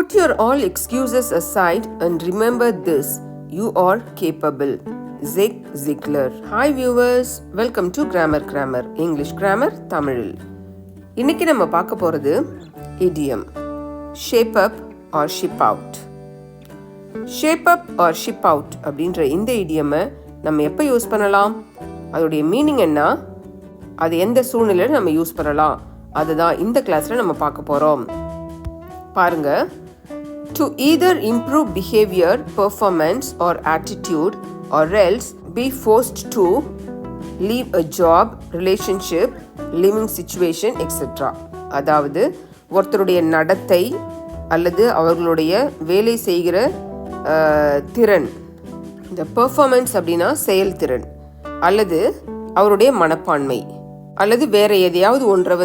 Put your all excuses aside and remember this. You are capable. Zig Ziglar. Hi viewers, welcome to Grammar English Grammar தமிழில். இன்னைக்கு நம்ம பார்க்க போறது idiom. Shape up or ship out. Shape up or ship out அப்படின்ற இந்த idiom நம்ம எப்போ use பண்ணலாம், அதோடைய மீனிங் என்ன, அது எந்த சூழ்நிலையில் நம்ம யூஸ் பண்ணலாம், அதுதான் இந்த கிளாஸ்ல நம்ம பார்க்க போறோம். பாருங்க. To either improve behavior, performance or attitude or else be forced to leave a job, relationship, living situation, etc. அதாவது ஒருத்தருடைய நடத்தை அல்லது அவர்களுடைய வேலை செய்கிற திறன், இந்த பெர்ஃபார்மன்ஸ் அப்படின்னா செயல்திறன், அல்லது அவருடைய மனப்பான்மை, அல்லது வேற எதையாவது ஒன்றை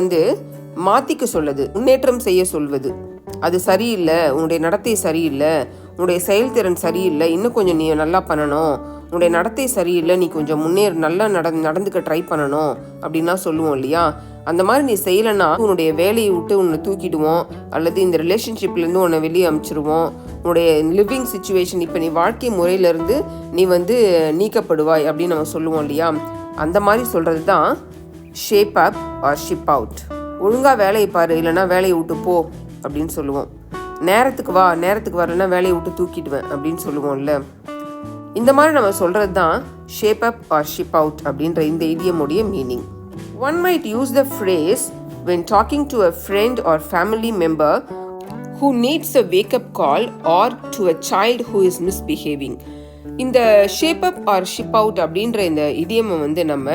மாற்றிக்க சொல்லுது, முன்னேற்றம் செய்ய சொல்வது. அது சரியில்லை, உன்னுடைய நடத்தை சரியில்லை, உன்னுடைய செயல்திறன் சரியில்லை, இன்னும் கொஞ்சம் நீ நல்லா பண்ணணும், உன்னுடைய நடத்தை சரியில்லை, நீ கொஞ்சம் நல்லா நடந்துக்க ட்ரை பண்ணணும் அப்படின்னா சொல்லுவோம் இல்லையா. அந்த மாதிரி நீ செய்யலைன்னா உன்னுடைய வேலையை விட்டு உன்னை தூக்கிடுவோம், அல்லது இந்த ரிலேஷன்ஷிப்லேருந்து உன்னை வெளியே அனுப்பிச்சிடுவோம், உன்னுடைய லிவிங் சுச்சுவேஷன், இப்போ நீ வாழ்க்கை முறையிலேருந்து நீ நீக்கப்படுவாய் அப்படின்னு நம்ம சொல்லுவோம் இல்லையா. அந்த மாதிரி சொல்கிறது தான் shape up or ship out. ஒழுங்காக வேலையை பாரு, இல்லைனா வேலையை விட்டு போ அப்படின்னு சொல்லுவோம். நேரத்துக்கு வா, நேரத்துக்கு வரலன்னா வேலையை விட்டு தூக்கிடுவேன் அப்படின்னு சொல்லுவோம்ல. இந்த மாதிரி நம்ம சொல்கிறது தான் shape up or ship out அப்படின்ற இந்த இடியமுடைய meaning. One might use the phrase when talking to a friend or family member who needs a wake-up call or to a child who is misbehaving. இந்த shape up or ship out அப்படின்ற இந்த இடியமை நம்ம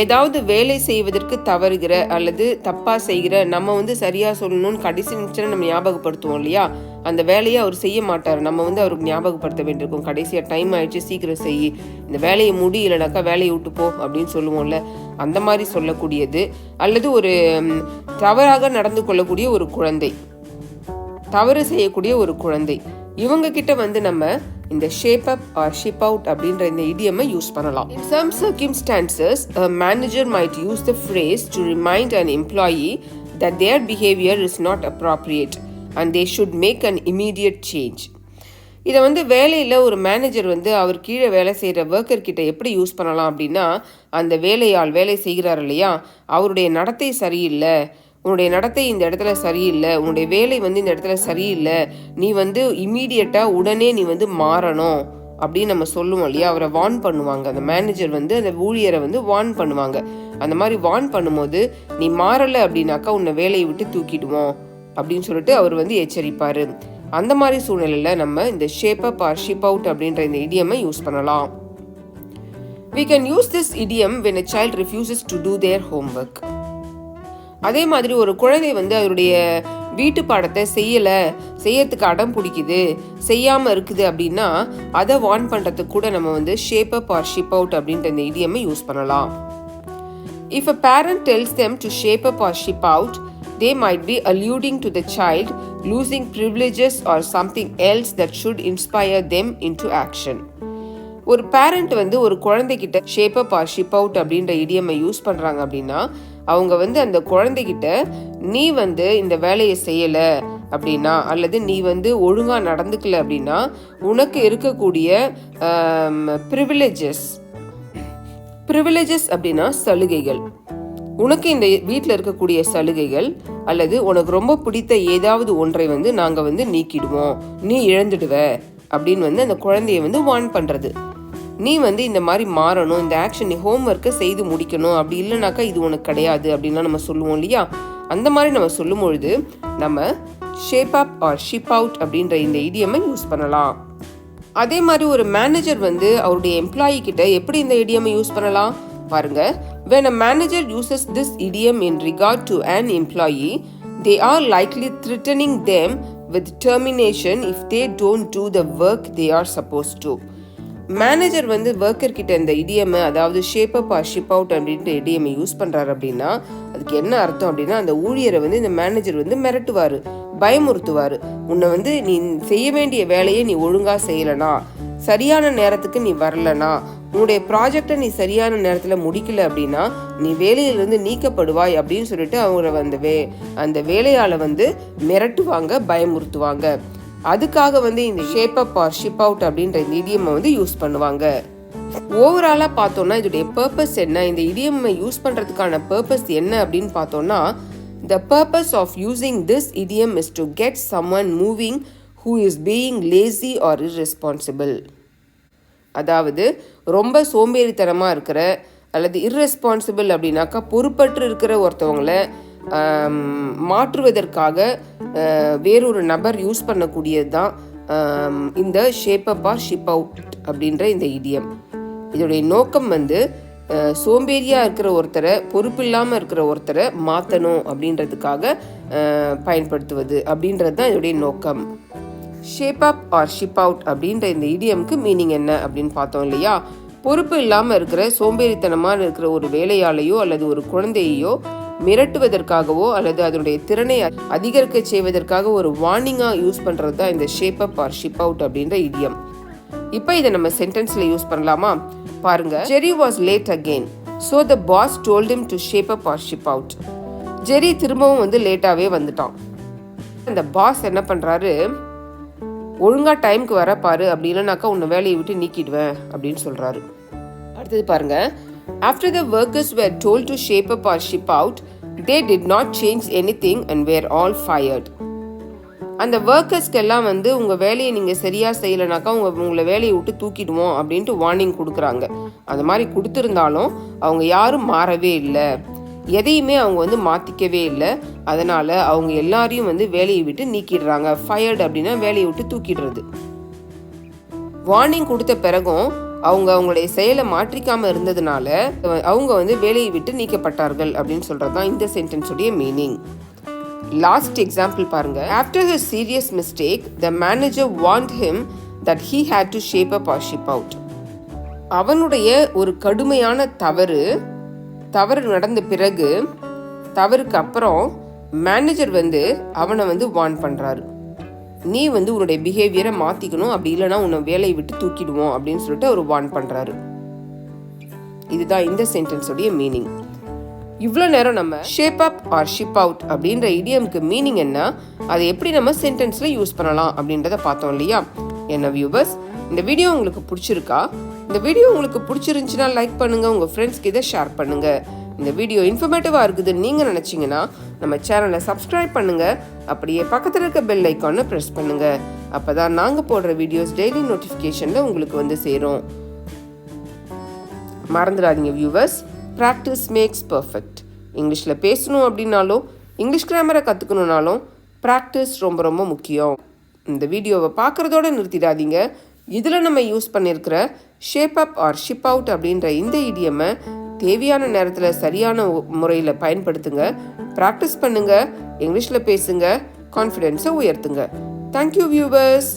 ஏதாவது வேலை செய்வதற்கு தவறுகிற அல்லது தப்பாக செய்கிற நம்ம சரியாக சொல்லணும்னு கடைசி நிமிஷம் நம்ம ஞாபகப்படுத்துவோம் இல்லையா. அந்த வேலையை அவர் செய்ய மாட்டார், நம்ம அவருக்கு ஞாபகப்படுத்த வேண்டியிருக்கும். கடைசியாக டைம் ஆயிடுச்சு, சீக்கிரம் செய், இந்த வேலையை முடியலனாக்கா வேலையை விட்டு போ அப்படின்னு சொல்லுவோம்ல. அந்த மாதிரி சொல்லக்கூடியது. அல்லது ஒரு தவறாக நடந்து கொள்ளக்கூடிய ஒரு குழந்தை, தவறு செய்யக்கூடிய ஒரு குழந்தை, இவங்க கிட்ட நம்ம இந்த shape up or ship out அப்படின்ற இந்த இடியமை யூஸ் பண்ணலாம். In some circumstances, a manager might use the phrase to remind an employee that their behavior is not appropriate and they should make an immediate change. இதை வேலையில் ஒரு manager அவர் கீழே வேலை செய்கிற worker கிட்ட எப்படி யூஸ் பண்ணலாம் அப்படின்னா, அந்த வேலையால் வேலை செய்கிறார் இல்லையா, அவருடைய நடத்தை சரியில்லை, உன்னுடைய நடத்தை இந்த இடத்துல சரியில்லை, உன்னுடைய வேலை இந்த இடத்துல சரியில்லை, நீ இம்மீடியட்டாக உடனே நீ மாறணும் அப்படின்னு நம்ம சொல்லுவோம் இல்லையா. அவரை வார்ன் பண்ணுவாங்க, அந்த மேனேஜர் அந்த ஊழியரை வார்ன் பண்ணுவாங்க. அந்த மாதிரி வார்ன் பண்ணும்போது நீ மாறலை அப்படின்னாக்கா உன்னை வேலையை விட்டு தூக்கிடுவோம் அப்படின்னு சொல்லிட்டு அவர் எச்சரிப்பார். அந்த மாதிரி சூழ்நிலையில் நம்ம இந்த shape up or ship out அப்படின்ற இந்த இடியமை யூஸ் பண்ணலாம். We can use this idiom when a child refuses to do their homework. அதே மாதிரி ஒரு குழந்தை அவருடைய வீட்டு பாடத்தை செய்யறதுக்கு அடம் பிடிக்குது, செய்யாமல் இருக்குது அப்படின்னா அதை வார்ன் பண்ணுறதுக்கு கூட நம்ம shape up or ship out அப்படின்ற இந்த இடியமை யூஸ் பண்ணலாம். If a parent tells them to shape up or ship out, they might be alluding to the child losing privileges or something else that should inspire them into action. ஒரு parent ஒரு குழந்தைகிட்ட shape up or ship out அப்படின்ற இடியமை use பண்ணுறாங்க அப்படின்னா, அவங்க அந்த குழந்தைகிட்ட நீ இந்த வேலையை செய்யலை அப்படின்னா, அல்லது நீ ஒழுங்காக நடந்துக்கல அப்படின்னா உனக்கு இருக்கக்கூடிய ப்ரிவிலேஜஸ் அப்படின்னா சலுகைகள், உனக்கு இந்த வீட்டில் இருக்கக்கூடிய சலுகைகள் அல்லது உனக்கு ரொம்ப பிடித்த ஏதாவது ஒன்றை நாங்கள் நீக்கிடுவோம், நீ இழந்துடுவ அப்படின்னு அந்த குழந்தைய வார்ன் பண்ணுறது. நீ இந்த மாதிரி மாறணும், இந்த ஆக்ஷன் நீ ஹோம்ஒர்க்கை செய்து முடிக்கணும், அப்படி இல்லைனாக்கா இது உனக்கு கிடையாது அப்படின்லாம் நம்ம சொல்லுவோம் இல்லையா. அந்த மாதிரி நம்ம சொல்லும் பொழுது நம்ம shape up or ship out அப்படின்ற இந்த இடியமை யூஸ் பண்ணலாம். அதே மாதிரி ஒரு மேனேஜர் அவருடைய எம்ப்ளாயி கிட்ட எப்படி இந்த இடியமை யூஸ் பண்ணலாம் பாருங்க. When a manager uses this idiom in regard to an employee, they are likely threatening them with termination if they don't do the work they are supposed to. Manager worker கிட்ட இந்த இடியமை, அதாவது shape up or ship out அப்படின்ற இடியமை use பண்ணுறாரு அப்படின்னா அதுக்கு என்ன அர்த்தம் அப்படின்னா, அந்த ஊழியரை இந்த மேனேஜர் மிரட்டுவார், பயமுறுத்துவார். உன்னை நீ செய்ய வேண்டிய வேலையை நீ ஒழுங்காக செய்யலைனா, சரியான நேரத்துக்கு நீ வரலனா, உன்னுடைய ப்ராஜெக்டை நீ சரியான நேரத்தில் முடிக்கல அப்படின்னா நீ வேலையிலிருந்து நீக்கப்படுவாய் அப்படின்னு சொல்லிட்டு அவங்க அந்த வேலையால் மிரட்டுவாங்க, பயமுறுத்துவாங்க. அதுக்காக இந்த shape up or ship out அப்படின்ற இந்த இடியம்மை யூஸ் பண்ணுவாங்க. ஓவராலாக பார்த்தோன்னா இதோடைய பர்பஸ் என்ன, இந்த இடியம்மை யூஸ் பண்ணுறதுக்கான பர்பஸ் என்ன அப்படின்னு பார்த்தோன்னா, the purpose of using this idiom is to get someone moving who is being lazy or irresponsible. அதாவது ரொம்ப சோம்பேறித்தனமாக இருக்கிற அல்லது irresponsible அப்படின்னாக்கா பொறுப்பற்று இருக்கிற ஒருத்தவங்களை மாற்றுவதற்காக வேறொரு நபர் யூஸ் பண்ணக்கூடியது தான் இந்த shape up or ship out அப்படின்ற இந்த இடியம். இதோடைய நோக்கம் சோம்பேறியாக இருக்கிற ஒருத்தரை, பொறுப்பில்லாமல் இருக்கிற ஒருத்தரை மாற்றணும் அப்படின்றதுக்காக பயன்படுத்துவது அப்படின்றது தான் இதோடைய நோக்கம். Shape up or ship out அப்படின்ற இந்த இடியம்க்கு மீனிங் என்ன அப்படின்னு பார்த்தோம் இல்லையா. பொறுப்பு இல்லாமல் இருக்கிற, சோம்பேறித்தனமாக இருக்கிற ஒரு வேலையாளையோ அல்லது ஒரு குழந்தையோ மிரட்டுவதற்காகவோ அல்லது அதனுடைய திறனை அதிகரிக்க செய்வதற்காக ஒரு வார்னிங்காக யூஸ் பண்ணுறது தான் இந்த shape up or ship out அப்படின்ற இடியம். இப்போ இதை நம்ம சென்டென்ஸில் யூஸ் பண்ணலாமா? பாருங்க. Jerry was late again, so the boss told him to shape up or ship out. Jerry திரும்பவும் லேட்டாகவே வந்துட்டான். அந்த பாஸ் என்ன பண்ணுறாரு, ஒழுங்காக டைமுக்கு வர பாரு, அப்படி இல்லைனாக்கா உன்னை வேலையை விட்டு நீக்கிடுவேன் அப்படின்னு சொல்கிறாரு. அடுத்தது பாருங்க. After the workers were told to shape up or ship out, they did not change anything and were all fired. அந்த ஒர்க்கர்ஸ்க்கெல்லாம் உங்கள் வேலையை நீங்கள் சரியாக செய்யலைனாக்கா உங்களை வேலையை விட்டு தூக்கிடுவோம் அப்படின்ட்டு வார்னிங் கொடுக்குறாங்க. அந்த மாதிரி கொடுத்துருந்தாலும் அவங்க யாரும் மாறவே இல்லை, எதையுமே அவங்க மாற்றிக்கவே இல்லை. அதனால் அவங்க எல்லாரையும் வேலையை விட்டு நீக்கிடுறாங்க. ஃபயர்டு அப்படின்னா வேலையை விட்டு தூக்கிடுறது. வார்னிங் கொடுத்த பிறகும் அவங்களுடைய செயலை மாற்றிக்காமல் இருந்ததுனால அவங்க வேலையை விட்டு நீக்கப்பட்டார்கள் அப்படின்னு சொல்கிறது தான் இந்த சென்டென்ஸுடைய மீனிங். லாஸ்ட் எக்ஸாம்பிள் பாருங்க. After his serious mistake the manager warned him that he had to shape up or ship out. அவனுடைய ஒரு கடுமையான தவறு நடந்த பிறகு, தவறுக்கு அப்புறம் மேனேஜர் அவனை வார்ன் பண்ணுறாரு. நீ உன்னுடைய பிஹேவியரை மாற்றிக்கணும், அப்படி இல்லைனா உன்னை வேலையை விட்டு தூக்கிடுவோம் அப்படின்னு சொல்லிட்டு அவர் வார்ன் பண்ணுறாரு. இதுதான் இந்த சென்டென்ஸோடைய மீனிங். இவ்வளோ நேரம் நம்ம shape up or ship out அப்படின்ற இடியம்க்கு மீனிங் என்ன, அதை எப்படி நம்ம சென்டென்ஸில் யூஸ் பண்ணலாம் அப்படின்றத பார்த்தோம் இல்லையா. என்ன வியூவர்ஸ், இந்த வீடியோ உங்களுக்கு பிடிச்சிருக்கா? இந்த வீடியோ உங்களுக்கு பிடிச்சிருந்துச்சுன்னா லைக் பண்ணுங்கள், உங்கள் ஃப்ரெண்ட்ஸ்க்கு இதை ஷேர் பண்ணுங்கள். இந்த வீடியோ இன்ஃபர்மேட்டிவாக இருக்குதுன்னு நீங்கள் நினச்சிங்கன்னா நம்ம சேனலை சப்ஸ்கிரைப் பண்ணுங்கள். அப்படியே பக்கத்தில் இருக்க பெல் ஐக்கானை ப்ரெஸ் பண்ணுங்கள். அப்போ தான் நாங்கள் போடுற வீடியோஸ் டெய்லி நோட்டிஃபிகேஷனில் உங்களுக்கு சேரும். மறந்துடாதீங்க வியூவர்ஸ், ப்ராக்டிஸ் மேக்ஸ் பர்ஃபெக்ட். இங்கிலீஷில் பேசணும் அப்படின்னாலும், இங்கிலீஷ் கிராமரை கற்றுக்கணுன்னாலும் ப்ராக்டிஸ் ரொம்ப ரொம்ப முக்கியம். இந்த வீடியோவை பார்க்குறதோடு நிறுத்திடாதீங்க. இதில் நம்ம யூஸ் பண்ணியிருக்கிற shape up or ship out அப்படின்ற இந்த இடியம்மை தேவையான நேரத்தில் சரியான முறையில் பயன்படுத்துங்க. ப்ராக்டிஸ் பண்ணுங்கள், இங்கிலீஷில் பேசுங்க, கான்ஃபிடென்ஸை உயர்த்துங்க. Thank you viewers.